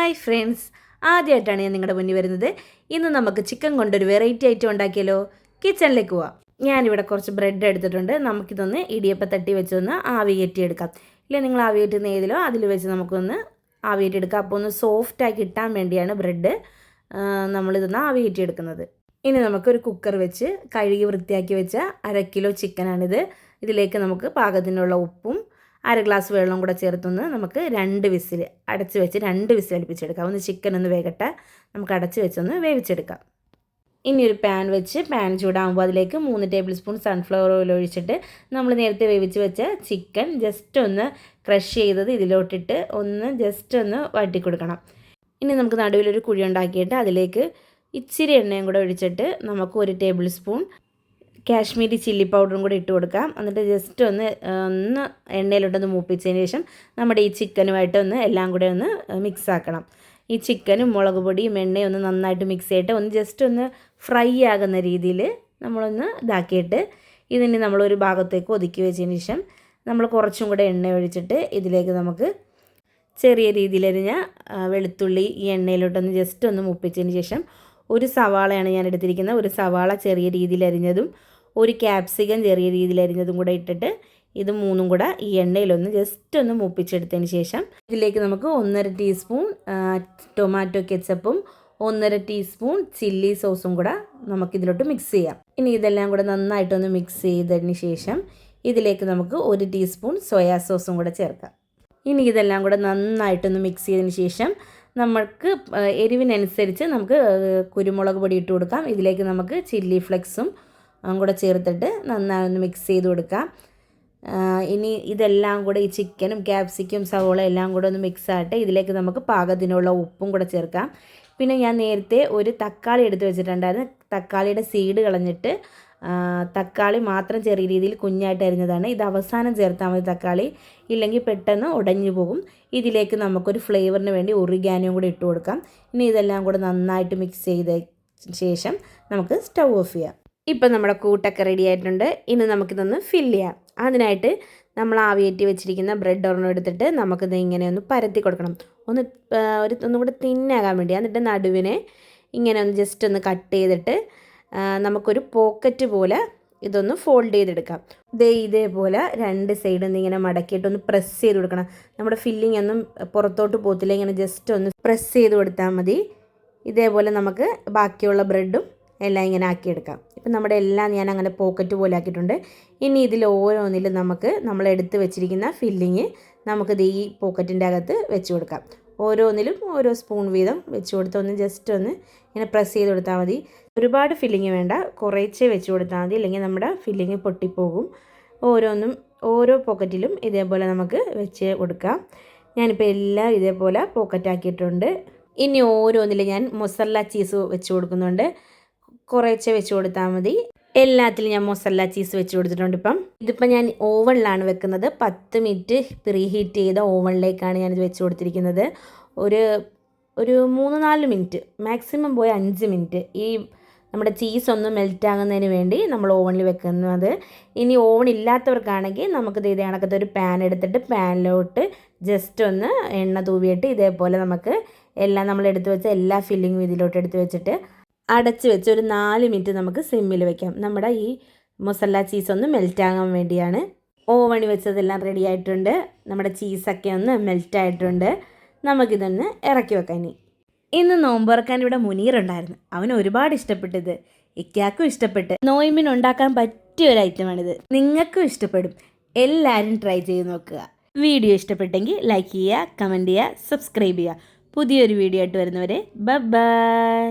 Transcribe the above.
Hi friends, ആദ്യമായിട്ടാണ് ഞാൻ നിങ്ങളുടെ മുന്നിൽ വരുന്നത്. ഇന്ന് നമുക്ക് ചിക്കൻ കൊണ്ടൊരു വെറൈറ്റി ഐറ്റം ഉണ്ടാക്കിയാലോ. കിച്ചണിലേക്ക് പോവാം. ഞാനിവിടെ കുറച്ച് ബ്രെഡ് എടുത്തിട്ടുണ്ട്. നമുക്കിതൊന്ന് ഇടിയപ്പം തട്ടി വെച്ചൊന്ന് ആവി കയറ്റിയെടുക്കാം. ഇല്ല, നിങ്ങൾ ആവി കയറ്റുന്ന ഏതിലോ അതിൽ വെച്ച് നമുക്കൊന്ന് ആവി കയറ്റിയെടുക്കാം. അപ്പോൾ ഒന്ന് സോഫ്റ്റായി കിട്ടാൻ വേണ്ടിയാണ് ബ്രെഡ് നമ്മളിതൊന്ന് ആവി കയറ്റിയെടുക്കുന്നത്. ഇനി നമുക്കൊരു കുക്കർ വെച്ച് കഴുകി വൃത്തിയാക്കി വെച്ച 1/2 കിലോ ചിക്കനാണിത്. ഇതിലേക്ക് നമുക്ക് പാകത്തിനുള്ള ഉപ്പും 1/2 ഗ്ലാസ് വെള്ളം കൂടെ ചേർത്തൊന്ന് നമുക്ക് 2 വിസിൽ അടച്ച് വെച്ച് 2 വിസിൽ അടുപ്പിച്ചെടുക്കാം. ഒന്ന് ചിക്കൻ ഒന്ന് വേകട്ടെ, നമുക്ക് അടച്ച് വെച്ചൊന്ന് വേവിച്ചെടുക്കാം. ഇനി ഒരു പാൻ വെച്ച് പാൻ ചൂടാകുമ്പോൾ അതിലേക്ക് 3 ടേബിൾ സ്പൂൺ സൺഫ്ലവർ ഓയിൽ ഒഴിച്ചിട്ട് നമ്മൾ നേരത്തെ വേവിച്ച് വെച്ച ചിക്കൻ ജസ്റ്റ് ഒന്ന് ക്രഷ് ചെയ്തത് ഇതിലോട്ടിട്ട് ഒന്ന് ജസ്റ്റ് ഒന്ന് വഴറ്റി കൊടുക്കണം. ഇനി നമുക്ക് നടുവിലൊരു കുഴി ഉണ്ടാക്കിയിട്ട് അതിലേക്ക് ഇച്ചിരി എണ്ണയും കൂടെ ഒഴിച്ചിട്ട് നമുക്ക് 1 ടേബിൾ സ്പൂൺ കാശ്മീരി ചില്ലി പൗഡറും കൂടി ഇട്ട് കൊടുക്കാം. എന്നിട്ട് ജസ്റ്റ് ഒന്ന് എണ്ണയിലോട്ടൊന്ന് മൂപ്പിച്ചതിന് ശേഷം നമ്മുടെ ഈ ചിക്കനുമായിട്ട് ഒന്ന് എല്ലാം കൂടെ ഒന്ന് മിക്സ് ആക്കണം. ഈ ചിക്കനും മുളക് പൊടിയും എണ്ണയും ഒന്ന് നന്നായിട്ട് മിക്സ് ചെയ്തിട്ട് ഒന്ന് ജസ്റ്റ് ഒന്ന് ഫ്രൈ ആകുന്ന രീതിയിൽ നമ്മളൊന്ന് ഇതാക്കിയിട്ട് ഇതിന് നമ്മളൊരു ഭാഗത്തേക്ക് ഒതുക്കി വെച്ചതിന് ശേഷം നമ്മൾ കുറച്ചും കൂടെ എണ്ണ ഒഴിച്ചിട്ട് ഇതിലേക്ക് നമുക്ക് ചെറിയ രീതിയിലരിഞ്ഞ വെളുത്തുള്ളി ഈ എണ്ണയിലോട്ടൊന്ന് ജസ്റ്റ് ഒന്ന് മൂപ്പിച്ചതിന് ശേഷം ഒരു സവാളയാണ് ഞാൻ എടുത്തിരിക്കുന്നത്. ഒരു സവാള ചെറിയ രീതിയിൽ അരിഞ്ഞതും ഒരു ക്യാപ്സിക്കം ചെറിയ രീതിയിൽ അരിഞ്ഞതും കൂടെ ഇട്ടിട്ട് ഇത് മൂന്നും കൂടെ ഈ എണ്ണയിലൊന്ന് ജസ്റ്റ് ഒന്ന് മൂപ്പിച്ചെടുത്തതിന് ശേഷം ഇതിലേക്ക് നമുക്ക് 1/2 ടീസ്പൂൺ ടൊമാറ്റോ കെച്ചപ്പും 1/2 ടീസ്പൂൺ ചില്ലി സോസും കൂടെ നമുക്കിതിലോട്ട് മിക്സ് ചെയ്യാം. ഇനി ഇതെല്ലാം കൂടെ നന്നായിട്ടൊന്ന് മിക്സ് ചെയ്തതിന് ശേഷം ഇതിലേക്ക് നമുക്ക് 1 ടീസ്പൂൺ സോയാ സോസും കൂടെ ചേർക്കാം. ഇനി ഇതെല്ലാം കൂടെ നന്നായിട്ടൊന്ന് മിക്സ് ചെയ്തതിന് ശേഷം നമുക്ക് എരിവിനനുസരിച്ച് നമുക്ക് കുരുമുളക് പൊടി ഇട്ട് കൊടുക്കാം. ഇതിലേക്ക് നമുക്ക് ചില്ലി ഫ്ലെക്സും കൂടെ ചേർത്തിട്ട് നന്നായി ഒന്ന് മിക്സ് ചെയ്ത് കൊടുക്കാം. ഇനി ഇതെല്ലാം കൂടെ ഈ ചിക്കനും ക്യാപ്സിക്കും സവോള എല്ലാം കൂടെ ഒന്ന് മിക്സ് ആയിട്ട് ഇതിലേക്ക് നമുക്ക് പാകത്തിനുള്ള ഉപ്പും കൂടെ ചേർക്കാം. പിന്നെ ഞാൻ നേരത്തെ ഒരു തക്കാളി എടുത്ത് വെച്ചിട്ടുണ്ടായിരുന്നു. തക്കാളിയുടെ സീഡ് കളഞ്ഞിട്ട് തക്കാളി മാത്രം ചെറിയ രീതിയിൽ കുഞ്ഞായിട്ട് അരിഞ്ഞതാണ്. ഇത് അവസാനം ചേർത്താൽ മതി തക്കാളി, ഇല്ലെങ്കിൽ പെട്ടെന്ന് ഉടഞ്ഞു പോകും. ഇതിലേക്ക് നമുക്കൊരു ഫ്ലേവറിന് വേണ്ടി ഒറിഗാനോയും കൂടി ഇട്ട് കൊടുക്കാം. ഇനി ഇതെല്ലാം കൂടെ നന്നായിട്ട് മിക്സ് ചെയ്ത ശേഷം നമുക്ക് സ്റ്റൗ ഓഫ് ചെയ്യാം. ഇപ്പം നമ്മുടെ കൂട്ടൊക്കെ റെഡി ആയിട്ടുണ്ട്. ഇനി നമുക്കിതൊന്ന് ഫില്ല് ചെയ്യാം. അതിനായിട്ട് നമ്മൾ ആവിയേറ്റി വെച്ചിരിക്കുന്ന ബ്രെഡ് ഒരെണ്ണം എടുത്തിട്ട് നമുക്കിത് ഇങ്ങനെ ഒന്ന് പരത്തി കൊടുക്കണം. ഒന്നും കൂടെ തിന്നാകാൻ വേണ്ടി. എന്നിട്ട് നടുവിനെ ഇങ്ങനെ ഒന്ന് ജസ്റ്റ് ഒന്ന് കട്ട് ചെയ്തിട്ട് നമുക്കൊരു പോക്കറ്റ് പോലെ ഇതൊന്ന് ഫോൾഡ് ചെയ്തെടുക്കാം. ഇതേപോലെ 2 സൈഡിൽ നിന്ന് ഇങ്ങനെ മടക്കിയിട്ടൊന്ന് പ്രസ് ചെയ്ത് കൊടുക്കണം. നമ്മുടെ ഫില്ലിംഗ് ഒന്നും പുറത്തോട്ട് പോകത്തില്ല. ഇങ്ങനെ ജസ്റ്റ് ഒന്ന് പ്രസ് ചെയ്ത് കൊടുത്താൽ മതി. ഇതേപോലെ നമുക്ക് ബാക്കിയുള്ള ബ്രെഡും എല്ലാം ഇങ്ങനെ ആക്കിയെടുക്കാം. ഇപ്പം നമ്മുടെ എല്ലാം ഞാൻ അങ്ങനെ പോക്കറ്റ് പോലെ ആക്കിയിട്ടുണ്ട്. ഇനി ഇതിൽ ഓരോന്നിലും നമുക്ക് നമ്മൾ എടുത്ത് വെച്ചിരിക്കുന്ന ഫില്ലിങ് നമുക്കിത് ഈ പോക്കറ്റിൻ്റെ അകത്ത് വെച്ച് കൊടുക്കാം. ഓരോന്നിലും ഓരോ സ്പൂൺ വീതം വെച്ച് കൊടുത്ത് ഒന്ന് ജസ്റ്റ് ഒന്ന് ഇങ്ങനെ പ്രസ് ചെയ്ത് കൊടുത്താൽ മതി. ഒരുപാട് ഫില്ലിങ് വേണ്ട, കുറേച്ചേ വെച്ച് കൊടുത്താൽ മതി, അല്ലെങ്കിൽ നമ്മുടെ ഫില്ലിങ് പൊട്ടിപ്പോകും. ഓരോ പോക്കറ്റിലും ഇതേപോലെ നമുക്ക് വെച്ച് കൊടുക്കാം. ഞാനിപ്പോൾ എല്ലാം ഇതേപോലെ പോക്കറ്റാക്കിയിട്ടുണ്ട്. ഇനി ഓരോന്നിലും ഞാൻ മൊസറല്ല ചീസ് വെച്ച് കൊടുക്കുന്നുണ്ട്. കുറേച്ചേ വെച്ച് കൊടുത്താൽ മതി. എല്ലാത്തിലും ഞാൻ മൊസറല്ല ചീസ് വെച്ച് കൊടുത്തിട്ടുണ്ട്. ഇതിപ്പോൾ ഞാൻ ഓവനിലാണ് വെക്കുന്നത്. 10 മിനിറ്റ് പ്രീ ഹീറ്റ് ചെയ്ത ഓവനിലേക്കാണ് ഞാനിത് വെച്ച് കൊടുത്തിരിക്കുന്നത്. ഒരു 3-4 മിനിറ്റ്, മാക്സിമം പോയ 5 മിനിറ്റ് ഈ നമ്മുടെ ചീസ് ഒന്ന് മെൽറ്റ് ആകുന്നതിന് വേണ്ടി നമ്മൾ ഓവനിൽ വെക്കുന്നത്. ഇനി ഓവൻ ഇല്ലാത്തവർക്കാണെങ്കിൽ നമുക്ക് ഇതേ കണക്കത്തെ ഒരു പാൻ എടുത്തിട്ട് പാനിലോട്ട് ജസ്റ്റ് ഒന്ന് എണ്ണ തൂവിയിട്ട് ഇതേപോലെ നമുക്ക് എല്ലാം നമ്മൾ എടുത്ത് വെച്ച എല്ലാ ഫില്ലിങ്ങും ഇതിലോട്ട് എടുത്ത് വെച്ചിട്ട് അടച്ച് വെച്ച് ഒരു 4 മിനിറ്റ് നമുക്ക് സിമ്മിൽ വെക്കാം. നമ്മുടെ ഈ മൊസറല്ല ചീസ് ഒന്ന് മെൽറ്റ് ആകാൻ വേണ്ടിയാണ്. ഓവണിൽ വെച്ചതെല്ലാം റെഡി ആയിട്ടുണ്ട്. നമ്മുടെ ചീസൊക്കെ ഒന്ന് മെൽറ്റ് ആയിട്ടുണ്ട്. നമുക്കിതൊന്ന് ഇറക്കി വെക്കാം. ഇന്ന് നോമ്പ് തുറക്കാൻ ഇവിടെ മുനീറുണ്ടായിരുന്നു. അവന് ഒരുപാട് ഇഷ്ടപ്പെട്ടത്, ഇക്കാക്കും ഇഷ്ടപ്പെട്ട്. നോയമ്പിന് ഉണ്ടാക്കാൻ പറ്റിയ ഒരു ഐറ്റമാണിത്. നിങ്ങൾക്കും ഇഷ്ടപ്പെടും. എല്ലാവരും ട്രൈ ചെയ്ത് നോക്കുക. വീഡിയോ ഇഷ്ടപ്പെട്ടെങ്കിൽ ലൈക്ക് ചെയ്യുക, കമൻറ്റ് ചെയ്യുക, സബ്സ്ക്രൈബ് ചെയ്യുക. പുതിയൊരു വീഡിയോ ആയിട്ട് വരുന്നവരെ ബൈ.